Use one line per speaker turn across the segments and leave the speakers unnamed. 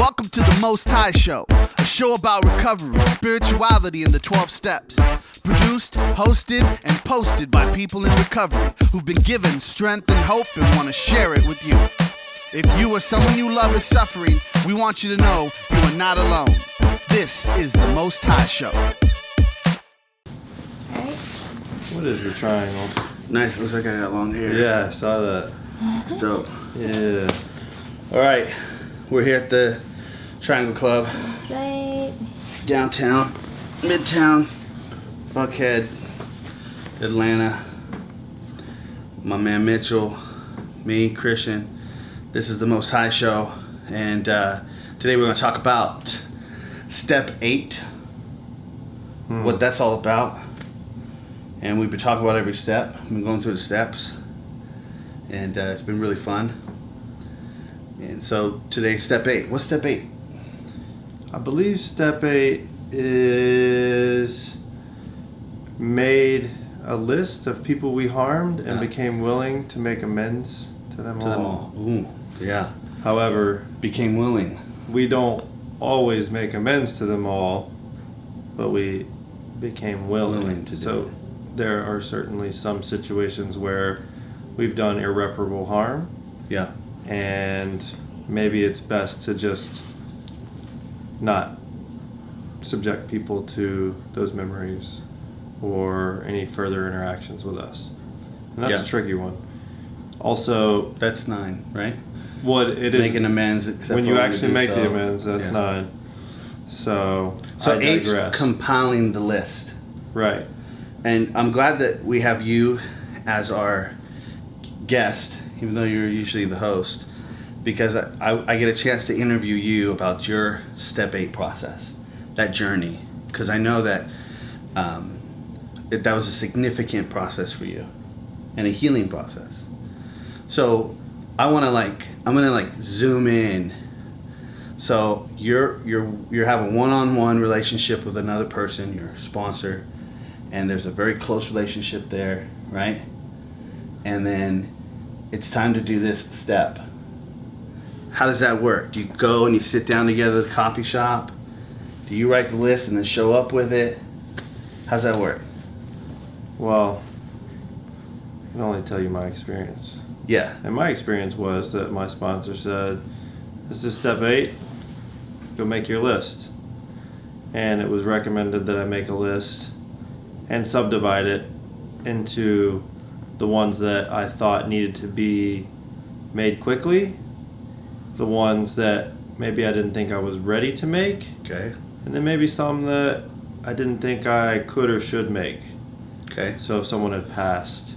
Welcome to the Most High Show, a show about recovery, spirituality, and the 12 steps. Produced, hosted, and posted by people in recovery who've been given strength and hope and want to share it with you. If you or someone you love is suffering, we want you to know you are not alone. This is the Most High Show.
Alright.
What is the triangle?
Nice, looks like I got long hair.
Yeah, I saw that.
It's dope.
Yeah.
All right, we're here at the Triangle Club,
Right.
downtown, Midtown, Buckhead, Atlanta. My man Mitchell, me, Christian. This is the Most High Show, and today we're going to talk about Step 8, what that's all about. And we've been talking about every step. We've been going through the steps, and it's been really fun. And so today, Step 8. What's Step 8?
I believe Step 8 is made a list of people we harmed and became willing to make amends to them all.
Ooh, yeah.
However,
Became willing.
we don't always make amends to them all, but we became willing
to do
so
it.
there are certainly some situations where we've done irreparable harm,
Yeah.
and maybe it's best to just not subject people to those memories or any further interactions with us. And that's
Yeah.
a tricky one. Also,
That's 9, right?
what it is
Making amends. Except
when
for
you
when
actually
do
make the
so.
amends, that's
Yeah.
9. So
So
I
8's
digress.
compiling the list.
Right.
And I'm glad that we have you as our guest, even though you're usually the host, because I get a chance to interview you about your Step 8 process, that journey. Because I know that that was a significant process for you and a healing process. So I'm gonna zoom in. So you're having a one-on-one relationship with another person, your sponsor, and there's a very close relationship there, right? And then it's time to do this step. How does that work? Do you go and you sit down together at the coffee shop? Do you write the list and then show up with it? How's that work?
Well, I can only tell you my experience.
Yeah.
And my experience was that my sponsor said, "This is Step 8. Go make your list." And it was recommended that I make a list and subdivide it into the ones that I thought needed to be made quickly, the ones that maybe I didn't think I was ready to make,
Okay.
and then maybe some that I didn't think I could or should make.
Okay.
So if someone had passed,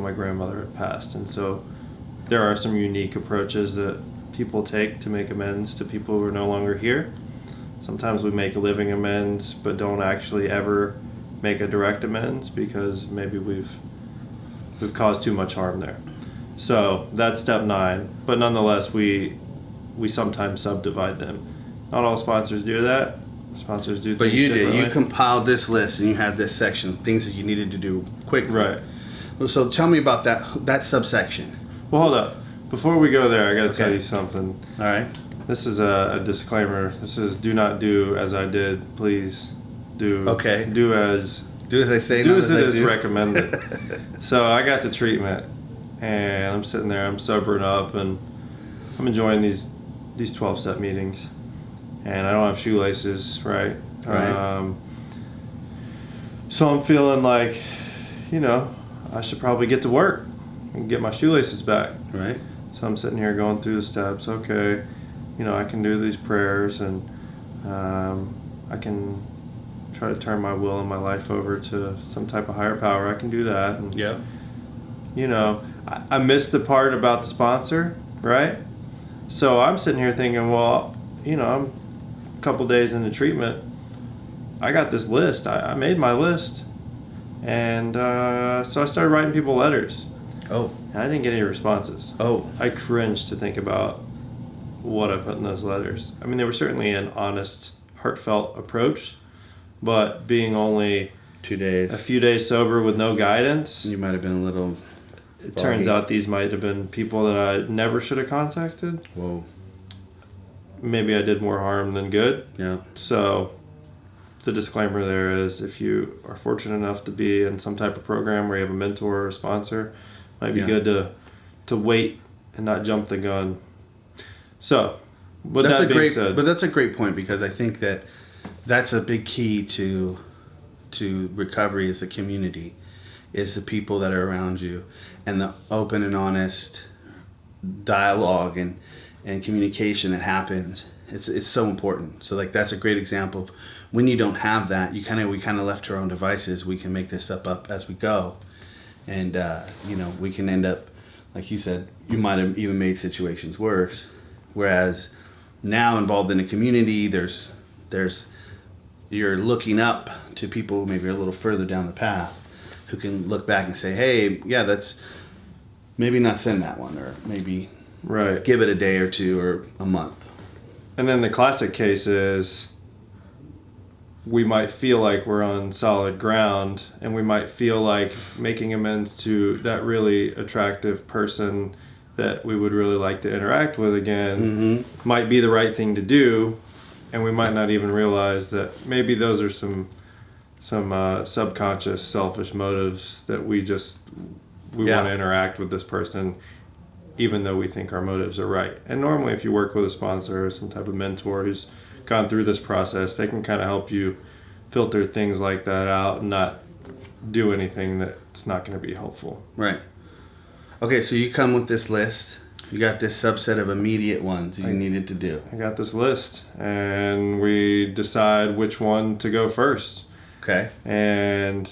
my grandmother had passed, and so there are some unique approaches that people take to make amends to people who are no longer here. Sometimes we make a living amends, but don't actually ever make a direct amends because maybe we've caused too much harm there. So that's Step 9, but nonetheless, we sometimes subdivide them. Not all sponsors do that. Sponsors do things
But you did.
differently.
You compiled this list and you had this section, things that you needed to do quickly.
Right.
So tell me about that subsection.
Well, hold up. Before we go there, I got to tell
Okay.
you something.
All right.
This is a disclaimer. This is do not do as I did. Please do.
Okay.
Do as
Do as I say.
do
not
as
I
it is
do.
recommended. So I got the treatment, and I'm sitting there. I'm sobering up, and I'm enjoying these 12-step meetings, and I don't have shoelaces, right?
Right.
So I'm feeling like, I should probably get to work and get my shoelaces back.
Right.
So I'm sitting here going through the steps. Okay, I can do these prayers, and I can try to turn my will and my life over to some type of higher power. I can do that. And,
Yeah.
I missed the part about the sponsor, right? So I'm sitting here thinking, well, I'm a couple days into treatment. I got this list. I made my list. And so I started writing people letters.
Oh.
And I didn't get any responses.
Oh.
I cringed to think about what I put in those letters. I mean, they were certainly an honest, heartfelt approach, but being only
2 days.
a few days sober with no guidance,
You might have been a little.
it turns out these might have been people that I never should have contacted.
Whoa.
maybe I did more harm than good.
Yeah.
So the disclaimer there is, if you are fortunate enough to be in some type of program where you have a mentor or a sponsor, it might be good to wait and not jump the gun. So, with that being said,
but that's a great point, because I think that that's a big key to recovery, is the community, is the people that are around you, and the open and honest dialogue and communication that happens. It's so important. So like, that's a great example of when you don't have that, we kind of left to our own devices. We can make this stuff up as we go, and we can end up, like you said, you might have even made situations worse. Whereas now, involved in a community, there's you're looking up to people who maybe are a little further down the path, who can look back and say, hey, yeah, that's maybe not send that one, or maybe give it a day or two or a month.
And then the classic case is, we might feel like we're on solid ground, and we might feel like making amends to that really attractive person that we would really like to interact with again might be the right thing to do, and we might not even realize that maybe those are some subconscious selfish motives, that we want to interact with this person even though we think our motives are right. And normally, if you work with a sponsor or some type of mentor who's gone through this process, they can kind of help you filter things like that out and not do anything that's not going to be helpful.
Right. Okay, so you come with this list. You got this subset of immediate ones you needed to do. I
got this list, and we decide which one to go first.
Okay.
And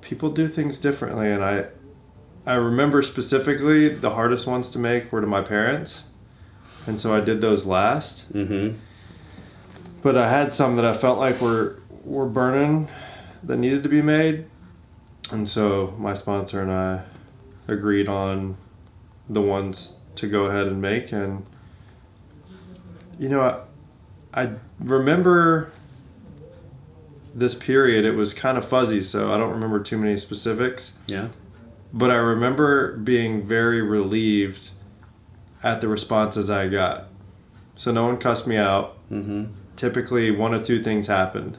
people do things differently, and I remember specifically the hardest ones to make were to my parents, and so I did those last.
Mm-hmm.
But I had some that I felt like were burning, that needed to be made, and so my sponsor and I agreed on the ones to go ahead and make. And I remember this period, it was kind of fuzzy, so I don't remember too many specifics.
Yeah.
But I remember being very relieved at the responses I got. So no one cussed me out.
Mm-hmm.
Typically, one of two things happened.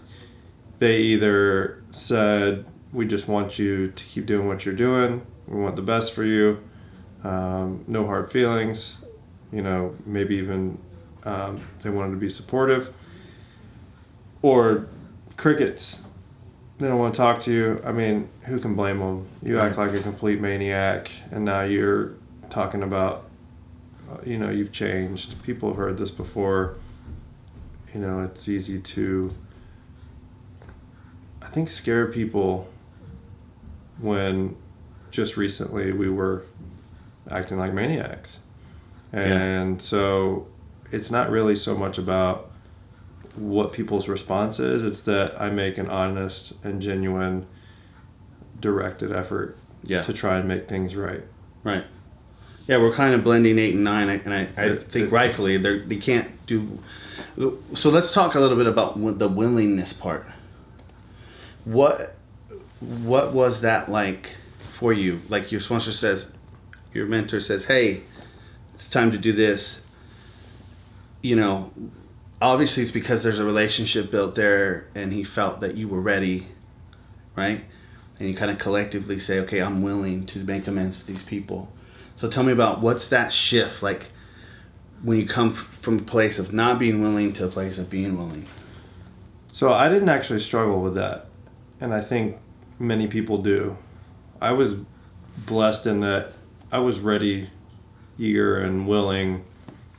They either said, we just want you to keep doing what you're doing, we want the best for you, no hard feelings, maybe even they wanted to be supportive. Or crickets, they don't want to talk to you. I mean, who can blame them? You act like a complete maniac, and now you're talking about, you've changed. People have heard this before. It's easy to, I think, scare people when just recently we were acting like maniacs. And so it's not really so much about what people's response is, it's that I make an honest and genuine directed effort to try and make things right.
Right. Yeah, we're kind of blending 8 and 9, and I think rightfully they can't do. So let's talk a little bit about the willingness part. What was that like for you? Like, your sponsor says, your mentor says, hey, it's time to do this. Obviously it's because there's a relationship built there, and he felt that you were ready, right? And you kind of collectively say, okay, I'm willing to make amends to these people. So tell me about, what's that shift like when you come from a place of not being willing to a place of being willing?
So I didn't actually struggle with that, and I think many people do. I was blessed in that I was ready, eager, and willing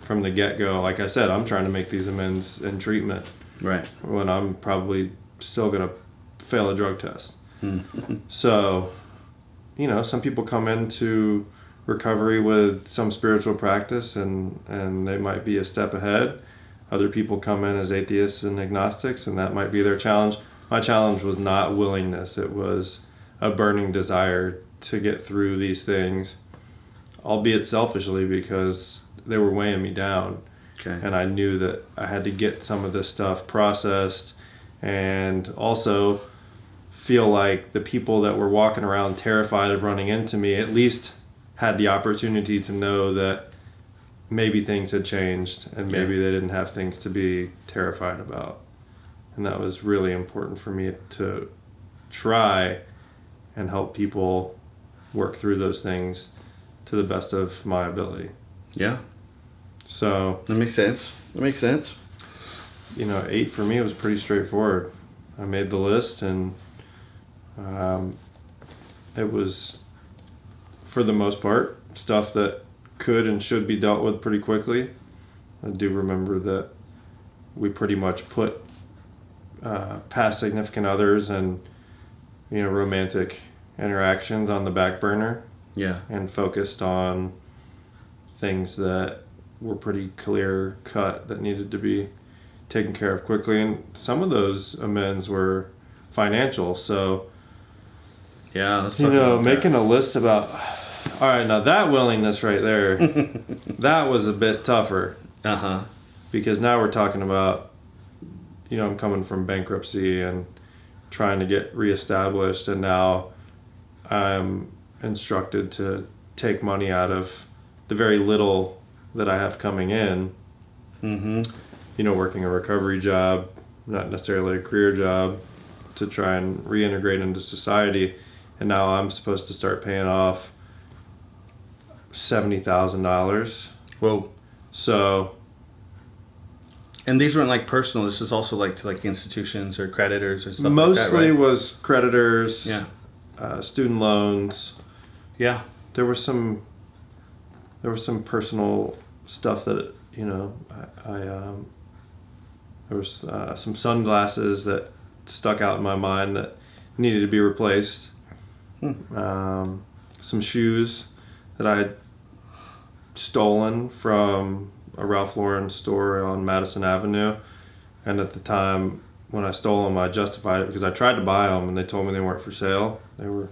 from the get-go. Like I said, I'm trying to make these amends in treatment.
Right.
When I'm probably still going to fail a drug test. So, some people come into recovery with some spiritual practice, and they might be a step ahead. Other people come in as atheists and agnostics, and that might be their challenge. My challenge was not willingness. It was a burning desire to get through these things, albeit selfishly, because they were weighing me down.
Okay.
And I knew that I had to get some of this stuff processed, and also feel like the people that were walking around terrified of running into me at least had the opportunity to know that maybe things had changed and maybe they didn't have things to be terrified about. And that was really important for me to try and help people work through those things to the best of my ability.
Yeah.
So
That makes sense.
8 for me was pretty straightforward. I made the list, and it was, for the most part, stuff that could and should be dealt with pretty quickly. I do remember that we pretty much put past significant others and romantic interactions on the back burner.
Yeah.
And focused on things that were pretty clear cut that needed to be taken care of quickly. And some of those amends were financial. So,
yeah, let's talk about
making a list about, all right, now that willingness right there, that was a bit tougher.
Uh-huh.
Because now we're talking about, I'm coming from bankruptcy and trying to get reestablished, and now I'm instructed to take money out of the very little that I have coming in.
Mm-hmm.
Working a recovery job, not necessarily a career job, to try and reintegrate into society. And now I'm supposed to start paying off $70,000.
Whoa.
So.
And these weren't like personal. This is also like to like institutions or creditors or stuff
Mostly
like that, right?
was creditors.
Yeah.
Student loans.
Yeah.
There was some personal stuff that there was some sunglasses that stuck out in my mind that needed to be replaced. Some shoes that I had stolen from a Ralph Lauren store on Madison Avenue, and at the time when I stole them, I justified it because I tried to buy them and they told me they weren't for sale. They were,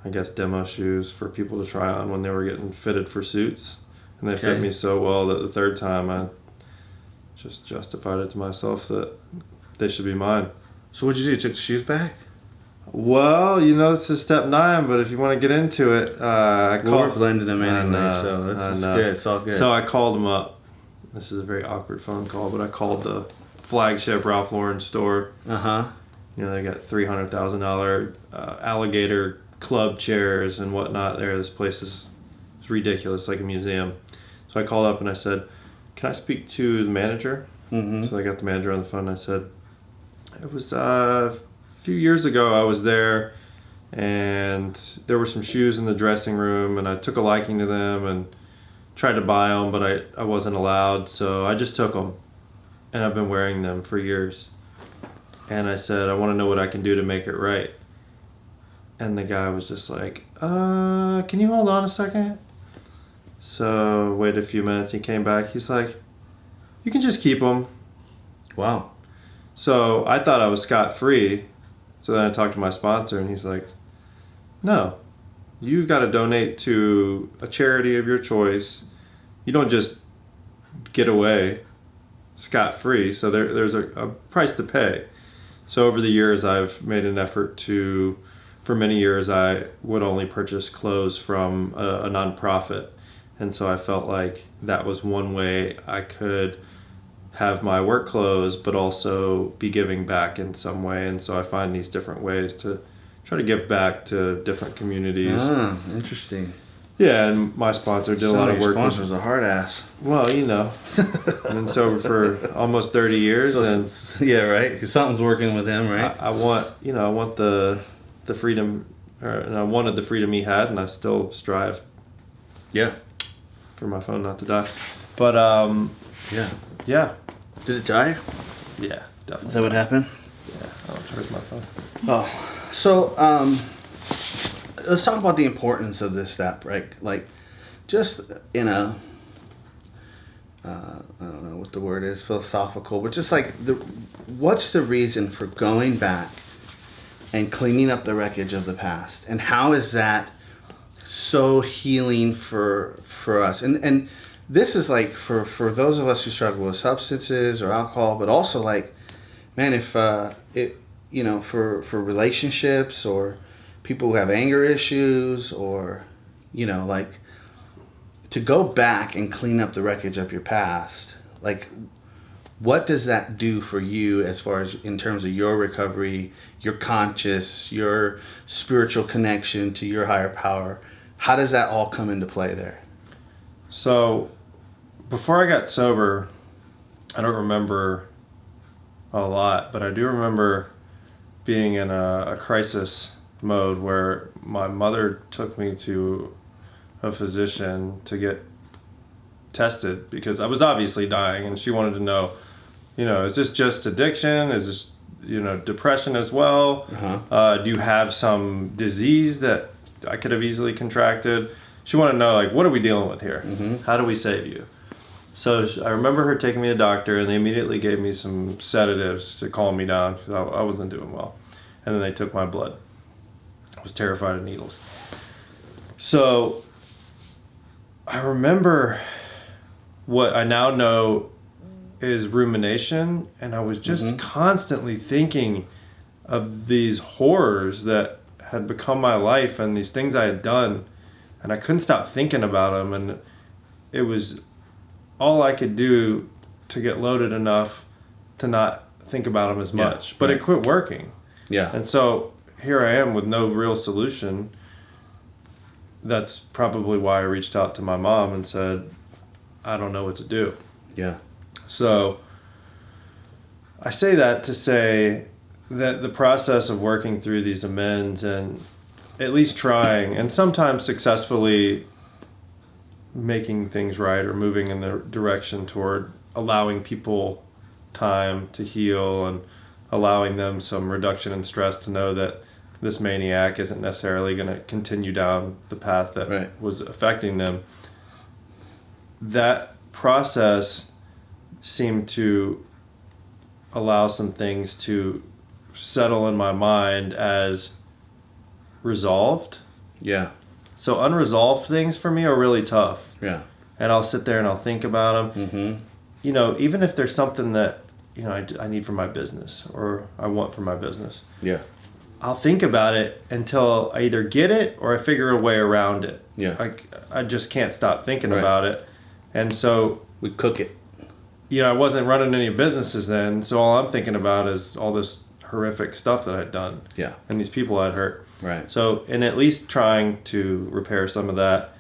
I guess, demo shoes for people to try on when they were getting fitted for suits, and they fit me so well that the third time I just justified it to myself that they should be mine.
So what'd you do? You took the shoes back?
Well, this is step 9, but if you want to get into it,
we're blending them anyway, so that's good. It's all good.
So I called them up. This is a very awkward phone call, but I called the flagship Ralph Lauren store.
Uh-huh.
They got $300,000 alligator club chairs and whatnot there. This place is ridiculous, like a museum. So I called up and I said, "Can I speak to the manager?"
Mm-hmm.
So I got the manager on the phone and I said, "It was a few years ago I was there, and there were some shoes in the dressing room, and I took a liking to them and tried to buy them, but I wasn't allowed, so I just took them, and I've been wearing them for years." And I said, "I want to know what I can do to make it right." And the guy was just like, "Can you hold on a second?" So waited a few minutes. He came back. He's like, "You can just keep them."
Wow.
So I thought I was scot-free. So then I talked to my sponsor, and he's like, "No, you've got to donate to a charity of your choice. You don't just get away scot-free. So there's a price to pay." So over the years, I've made an effort to, for many years, I would only purchase clothes from a nonprofit. And so I felt like that was one way I could have my work clothes, but also be giving back in some way. And so I find these different ways to try to give back to different communities.
Ah, interesting.
Yeah, and my sponsor did a lot of work.
Your sponsor's a hard ass.
Well, I've been sober for almost 30 years.
Yeah, right? Because something's working with him, right?
I want the freedom, and I wanted the freedom he had, and I still strive.
Yeah.
For my phone not to die. But,
yeah.
Yeah.
Did it die?
Yeah, definitely.
Is that what happened?
Yeah, I'll charge my phone.
Oh, so let's talk about the importance of this step, right? Like, just in a, I don't know what the word is, philosophical, but just like, what's the reason for going back and cleaning up the wreckage of the past? And how is that so healing for us? And this is like for those of us who struggle with substances or alcohol, but also like, man, if for relationships or people who have anger issues, or like to go back and clean up the wreckage of your past, like, what does that do for you as far as in terms of your recovery, your conscious, your spiritual connection to your higher power? How does that all come into play there?
So before I got sober, I don't remember a lot, but I do remember being in a crisis mode where my mother took me to a physician to get tested because I was obviously dying, and she wanted to know, is this just addiction? Is this, depression as well?
Uh-huh.
Do you have some disease that I could have easily contracted? She wanted to know, like, what are we dealing with here?
Mm-hmm.
How do we save you? So I remember her taking me to a doctor, and they immediately gave me some sedatives to calm me down because I wasn't doing well. And then they took my blood. I was terrified of needles. So I remember what I now know is rumination, and I was just constantly thinking of these horrors that had become my life and these things I had done, and I couldn't stop thinking about them, and it was all I could do to get loaded enough to not think about them as much. But it quit working.
Yeah.
And so here I am with no real solution. That's probably why I reached out to my mom and said, I don't know what to do.
Yeah.
So I say that to say that the process of working through these amends and at least trying and sometimes successfully making things right or moving in the direction toward allowing people time to heal and allowing them some reduction in stress to know that this maniac isn't necessarily going to continue down the path that was affecting them. That process seemed to allow some things to settle in my mind as resolved.
Yeah.
So unresolved things for me are really tough.
Yeah.
And I'll sit there and I'll think about them.
Mm-hmm.
Even if there's something that, I need for my business or I want for my business.
Yeah.
I'll think about it until I either get it or I figure a way around it.
Yeah.
I just can't stop thinking about it. And so
we cook it.
I wasn't running any businesses then, so all I'm thinking about is all this horrific stuff that I'd done.
Yeah.
And these people I'd hurt.
Right.
So, in at least trying to repair some of that,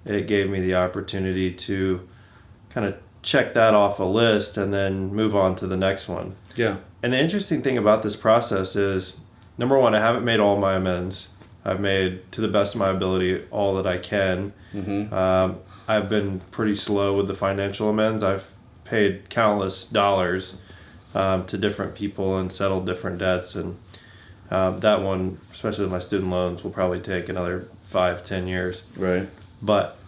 it gave me the opportunity to kind of check that off a list and then move on to the next one.
Yeah.
And the interesting thing about this process is, number one, I haven't made all my amends. I've made, to the best of my ability, all that I can.
Mm-hmm.
I've been pretty slow with the financial amends. I've paid countless dollars to different people and settled different debts. And that one, especially with my student loans, will probably take another 5-10 years.
Right.
But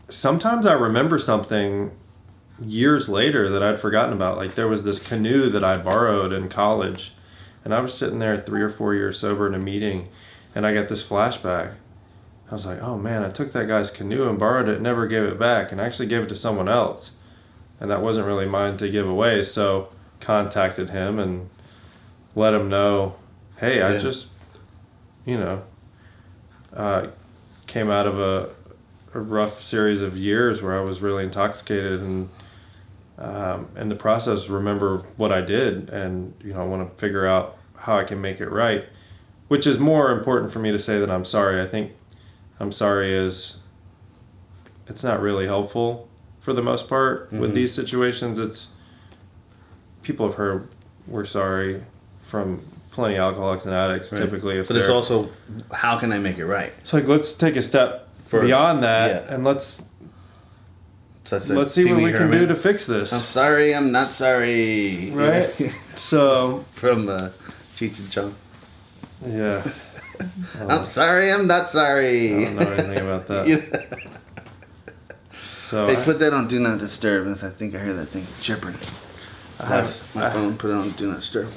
sometimes I remember something years later that I'd forgotten about. Like there was this canoe that I borrowed in college, and I was sitting there 3 or 4 years sober in a meeting, and I got this flashback. I was like, oh man, I took that guy's canoe and borrowed it, never gave it back, and actually gave it to someone else. And that wasn't really mine to give away, so contacted him and let him know, hey, I just, came out of a rough series of years where I was really intoxicated and in the process remember what I did, and I want to figure out how I can make it right, which is more important for me to say that I'm sorry. I think I'm sorry it's not really helpful for the most part. With these situations. It's people have heard we're sorry from plenty of alcoholics and addicts typically.
But it's also, how can I make it right?
It's like, let's take a step beyond that and let's see what we can do to fix this.
I'm sorry, I'm not sorry.
Right? So
from Cheech and Chong.
Yeah.
I'm sorry, I'm not sorry.
I don't know anything about that. So
hey, put that on Do Not Disturb. I think I hear that thing chirping. That's my phone. Put it on Do Not Disturb.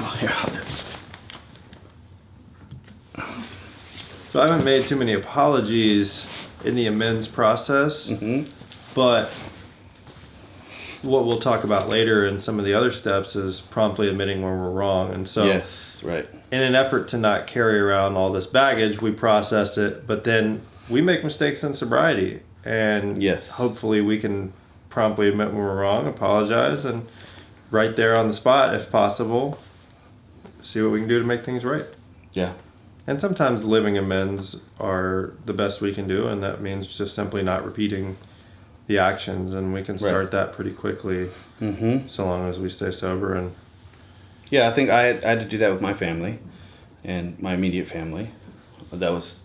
Oh, here, I'll do it.
So I haven't made too many apologies in the amends process, but what we'll talk about later in some of the other steps is promptly admitting when we're wrong. And so
Yes, right.
in an effort to not carry around all this baggage, we process it, but then we make mistakes in sobriety. And
Yes.
hopefully we can promptly admit when we're wrong, apologize, and right there on the spot, if possible, see what we can do to make things right.
Yeah.
And sometimes living amends are the best we can do, and that means just simply not repeating the actions, and we can start that pretty quickly, so long as we stay sober. And
Yeah, I think I had to do that with my family and my immediate family. That was,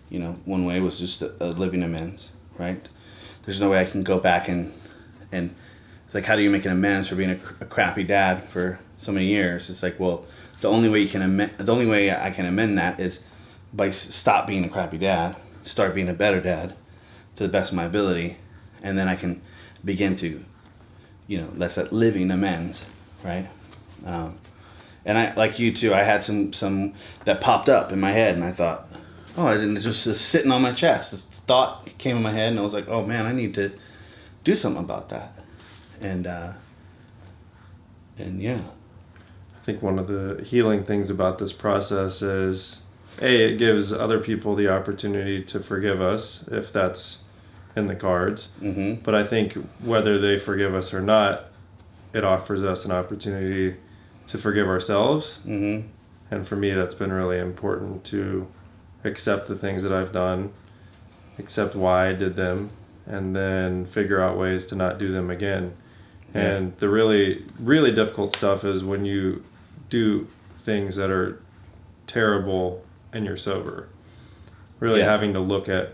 one way was just a living amends, right? There's no way I can go back and it's like, how do you make an amends for being a crappy dad for so many years? It's like, well, the only way I can amend that is by stop being a crappy dad, start being a better dad to the best of my ability, and then I can begin to, that's that living amends, right? And I, like you too, I had some that popped up in my head, and I thought, oh, it was just sitting on my chest. This thought came in my head, and I was like, oh man, I need to do something about that. And yeah.
I think one of the healing things about this process is, it gives other people the opportunity to forgive us, if that's in the cards.
Mm-hmm.
But I think whether they forgive us or not, it offers us an opportunity to forgive ourselves.
Mm-hmm.
And for me, that's been really important, to accept the things that I've done, accept why I did them, and then figure out ways to not do them again.
Yeah.
And the really, really difficult stuff is when you do things that are terrible and you're sober. Really having to look at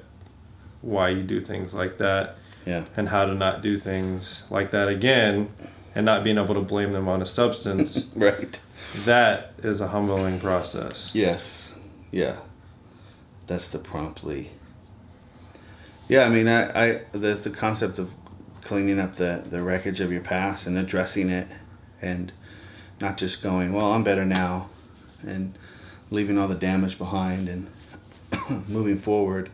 why you do things like that, and how to not do things like that again, and not being able to blame them on a substance.
Right.
That is a humbling process.
Yes. Yeah. That's the promptly. Yeah, I mean, the concept of cleaning up the wreckage of your past and addressing it, and not just going, well, I'm better now, and leaving all the damage behind and moving forward,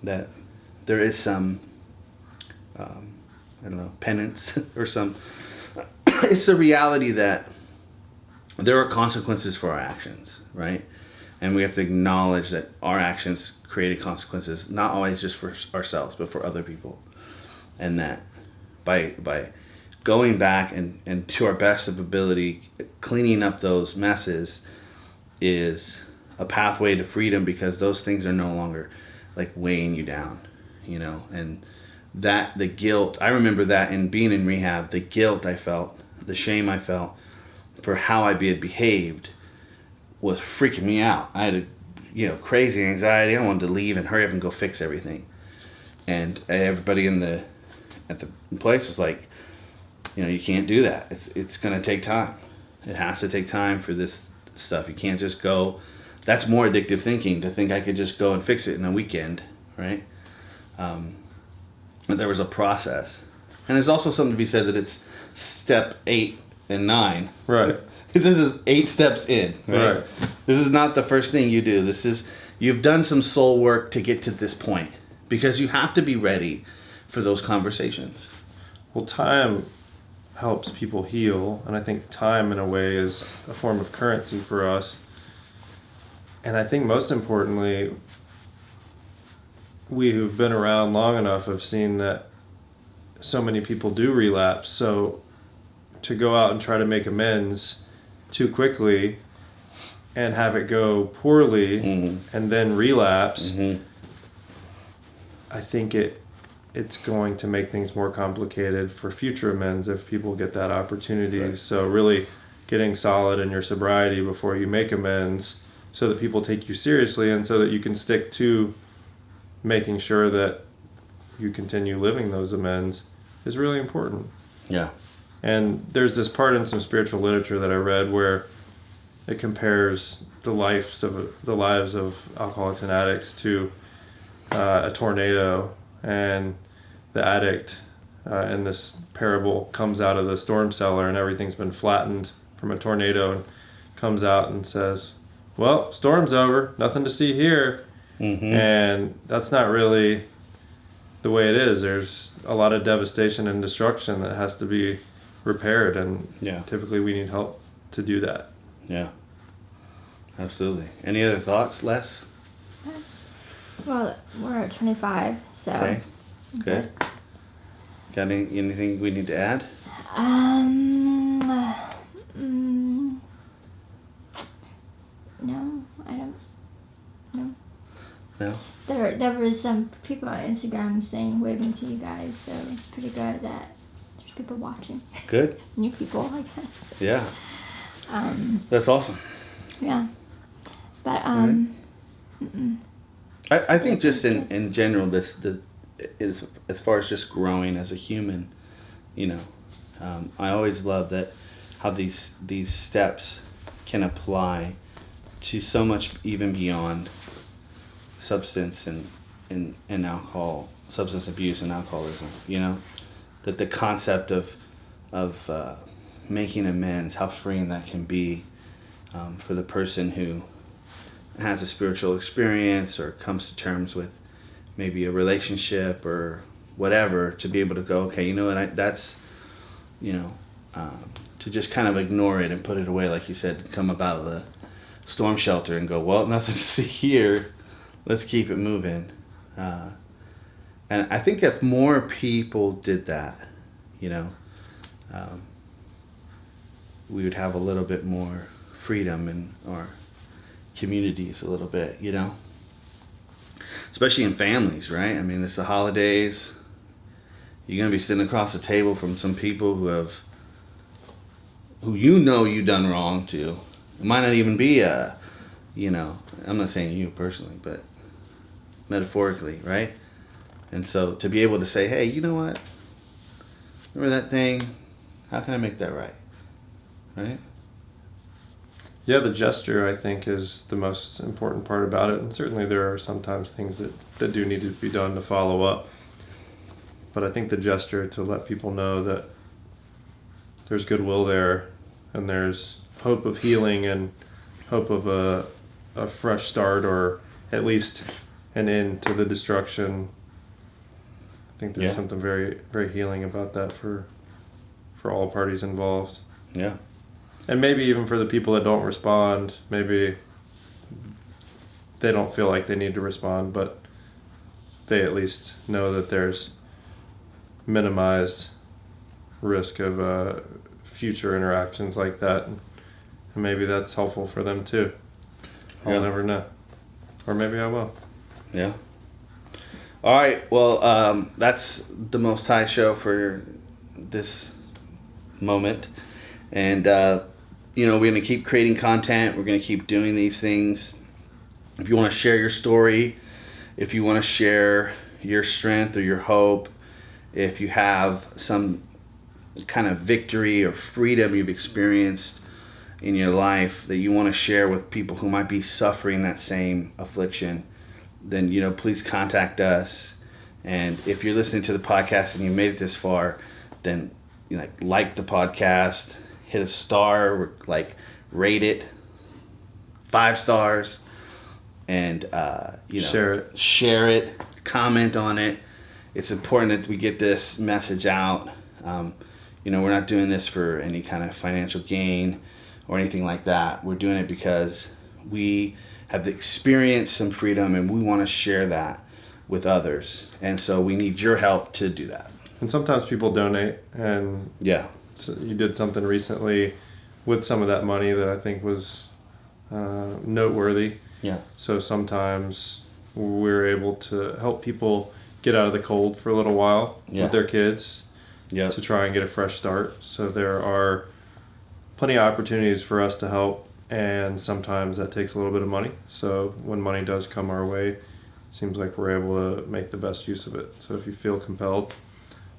that there is some, penance or some, it's the reality that there are consequences for our actions, right? And we have to acknowledge that our actions created consequences, not always just for ourselves, but for other people. And that by going back and to our best of ability, cleaning up those messes is a pathway to freedom, because those things are no longer like weighing you down, and that the guilt, I remember that in being in rehab, the guilt I felt, the shame I felt for how I had behaved was freaking me out. I had crazy anxiety. I wanted to leave and hurry up and go fix everything. And everybody at the place was like, you can't do that. It's going to take time. It has to take time for this stuff. You can't just go. That's more addictive thinking, to think I could just go and fix it in a weekend, right? But there was a process. And there's also something to be said that it's step 8 and 9.
Right.
This is 8 steps in, right? This is not the first thing you do. You've done some soul work to get to this point, because you have to be ready for those conversations.
Well, time helps people heal, and I think time in a way is a form of currency for us. And I think most importantly, we who've been around long enough have seen that so many people do relapse. So to go out and try to make amends too quickly and have it go poorly, and then relapse, I think it's going to make things more complicated for future amends if people get that opportunity. Right. So really getting solid in your sobriety before you make amends, so that people take you seriously, and so that you can stick to making sure that you continue living those amends, is really important.
Yeah.
And there's this part in some spiritual literature that I read where it compares the lives of alcoholics and addicts to a tornado, and the addict in this parable comes out of the storm cellar and everything's been flattened from a tornado, and comes out and says, well, storm's over, nothing to see here. And that's not really the way it is, there's a lot of devastation and destruction that has to be repaired, and
Yeah.
typically we need help to do that.
Yeah. Absolutely. Any other thoughts, Les?
Well, we're at 25, so.
Okay. Good. Got anything we need to add?
No, I don't. No.
No?
There was some people on Instagram saying waving to you guys, so it's pretty good that there's people watching.
Good?
New people, I guess.
Yeah. That's awesome.
Yeah. But
I think just in general, this is as far as just growing as a human, you know, I always love that how these steps can apply to so much even beyond substance and alcohol, substance abuse and alcoholism. You know, that the concept of making amends, how freeing that can be for the person who has a spiritual experience or comes to terms with maybe a relationship or whatever, to be able to go, okay, you know what, that's, you know, to just kind of ignore it and put it away, like you said, come up out of the storm shelter and go, well, nothing to see here, let's keep it moving. And I think if more people did that, you know, we would have a little bit more freedom in our communities a little bit, you know, especially in families, right? I mean, it's the holidays. You're going to be sitting across the table from some people who you know you done wrong to. It might not even be you know, I'm not saying you personally, but metaphorically, right? And so to be able to say, hey, you know what? Remember that thing? How can I make that right? Right?
Yeah, the gesture, I think, is the most important part about it. And certainly there are sometimes things that do need to be done to follow up. But I think the gesture to let people know that there's goodwill there and there's hope of healing and hope of a fresh start, or at least an end to the destruction. I think there's something very, very healing about that for all parties involved.
Yeah.
And maybe even for the people that don't respond, maybe they don't feel like they need to respond, but they at least know that there's minimized risk of future interactions like that. And maybe that's helpful for them too. I'll never know. Or maybe I will.
Yeah. All right. Well, that's the Most High show for this moment. And, you know, we're going to keep creating content. We're going to keep doing these things. If you want to share your story, if you want to share your strength or your hope, if you have some kind of victory or freedom you've experienced in your life that you want to share with people who might be suffering that same affliction, then, you know, please contact us. And if you're listening to the podcast and you made it this far, then, you know, like the podcast, hit a star, like rate it 5 stars, and you know, share it, comment on it. It's important that we get this message out. You know, we're not doing this for any kind of financial gain or anything like that. We're doing it because we have experienced some freedom and we want to share that with others. And so we need your help to do that.
And sometimes people donate, and so you did something recently with some of that money that I think was noteworthy.
Yeah.
So sometimes we're able to help people get out of the cold for a little while with their kids to try and get a fresh start. So there are plenty of opportunities for us to help, and sometimes that takes a little bit of money. So when money does come our way, it seems like we're able to make the best use of it. So if you feel compelled,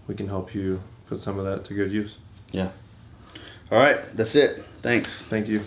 we can help you put some of that to good use.
Yeah. All right. That's it. Thanks.
Thank you.